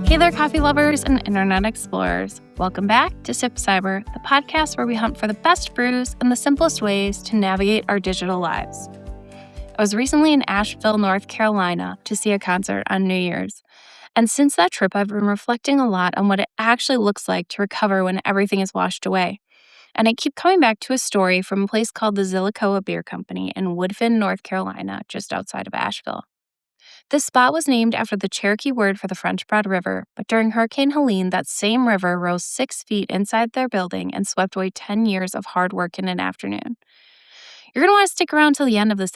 Hey there, coffee lovers and internet explorers. Welcome back to Sip Cyber, the podcast where we hunt for the best brews and the simplest ways to navigate our digital lives. I was recently in Asheville, North Carolina to see a concert on New Year's. And since that trip, I've been reflecting a lot on what it actually looks like to recover when everything is washed away. And I keep coming back to a story from a place called the Zillicoah Beer Company in Woodfin, North Carolina, just outside of Asheville. This spot was named after the Cherokee word for the French Broad River, but during Hurricane Helene, that same river rose 6 feet inside their building and swept away 10 years of hard work in an afternoon. You're going to want to stick around till the end of this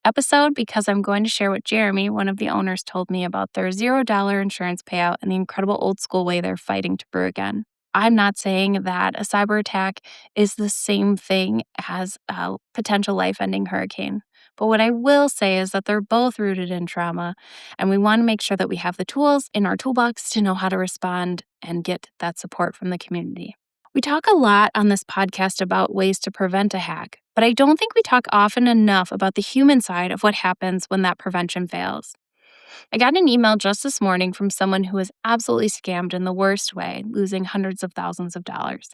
episode because I'm going to share what Jeremy, one of the owners, told me about their $0 insurance payout and the incredible old school way they're fighting to brew again. I'm not saying that a cyber attack is the same thing as a potential life-ending hurricane. But what I will say is that they're both rooted in trauma, and we want to make sure that we have the tools in our toolbox to know how to respond and get that support from the community. We talk a lot on this podcast about ways to prevent a hack, but I don't think we talk often enough about the human side of what happens when that prevention fails. I got an email just this morning from someone who was absolutely scammed in the worst way, losing hundreds of thousands of dollars.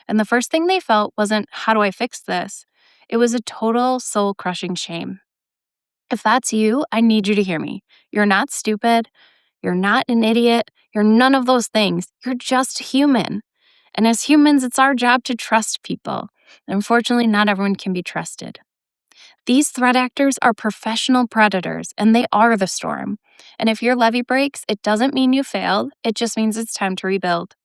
And the first thing they felt wasn't, how do I fix this? It was a total soul-crushing shame. If that's you, I need you to hear me. You're not stupid. You're not an idiot. You're none of those things. You're just human. And as humans, it's our job to trust people. Unfortunately, not everyone can be trusted. These threat actors are professional predators, and they are the storm. And if your levee breaks, it doesn't mean you failed. It just means it's time to rebuild.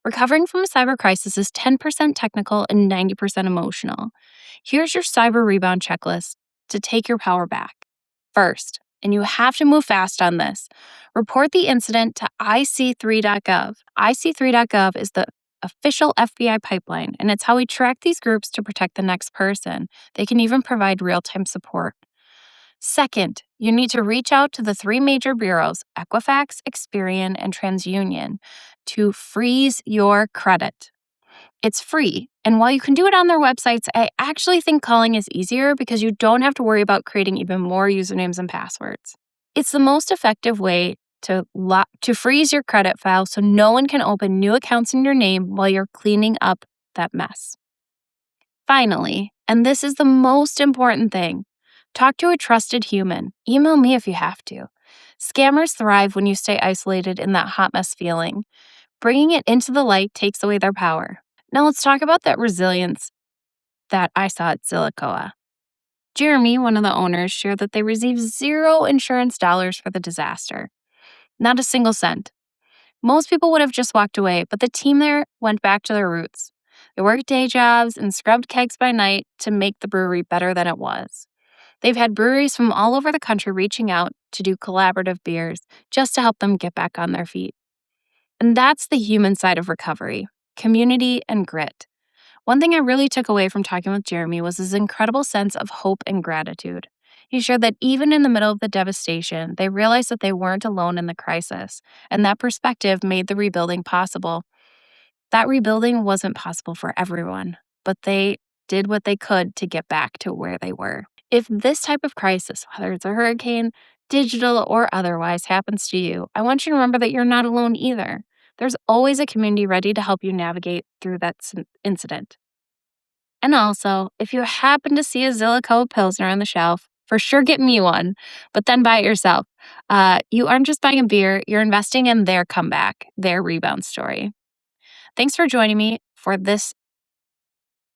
Recovering from a cyber crisis is 10% technical and 90% emotional. Here's your cyber rebound checklist to take your power back. First, and you have to move fast on this, report the incident to ic3.gov. ic3.gov is the official FBI pipeline, and it's how we track these groups to protect the next person. They can even provide real-time support. Second, you need to reach out to the 3 major bureaus, Equifax, Experian, and TransUnion, to freeze your credit. It's free, and while you can do it on their websites, I actually think calling is easier because you don't have to worry about creating even more usernames and passwords. It's the most effective way to freeze your credit file so no one can open new accounts in your name while you're cleaning up that mess. Finally, and this is the most important thing, talk to a trusted human. Email me if you have to. Scammers thrive when you stay isolated in that hot mess feeling. Bringing it into the light takes away their power. Now let's talk about that resilience that I saw at Zillicoah. Jeremy, one of the owners, shared that they received 0 insurance dollars for the disaster. Not a single cent. Most people would have just walked away, but the team there went back to their roots. They worked day jobs and scrubbed kegs by night to make the brewery better than it was. They've had breweries from all over the country reaching out to do collaborative beers just to help them get back on their feet. And that's the human side of recovery, community and grit. One thing I really took away from talking with Jeremy was his incredible sense of hope and gratitude. He shared that even in the middle of the devastation, they realized that they weren't alone in the crisis, and that perspective made the rebuilding possible. That rebuilding wasn't possible for everyone, but they did what they could to get back to where they were. If this type of crisis, whether it's a hurricane, digital, or otherwise, happens to you, I want you to remember that you're not alone either. There's always a community ready to help you navigate through that incident. And also, if you happen to see a Zillicoah Pilsner on the shelf, for sure get me one, but then buy it yourself. You aren't just buying a beer, you're investing in their comeback, their rebound story. Thanks for joining me for this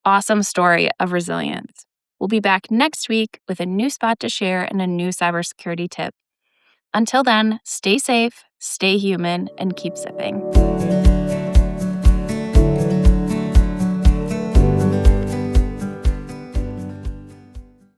awesome story of resilience. We'll be back next week with a new spot to share and a new cybersecurity tip. Until then, stay safe, stay human, and keep sipping.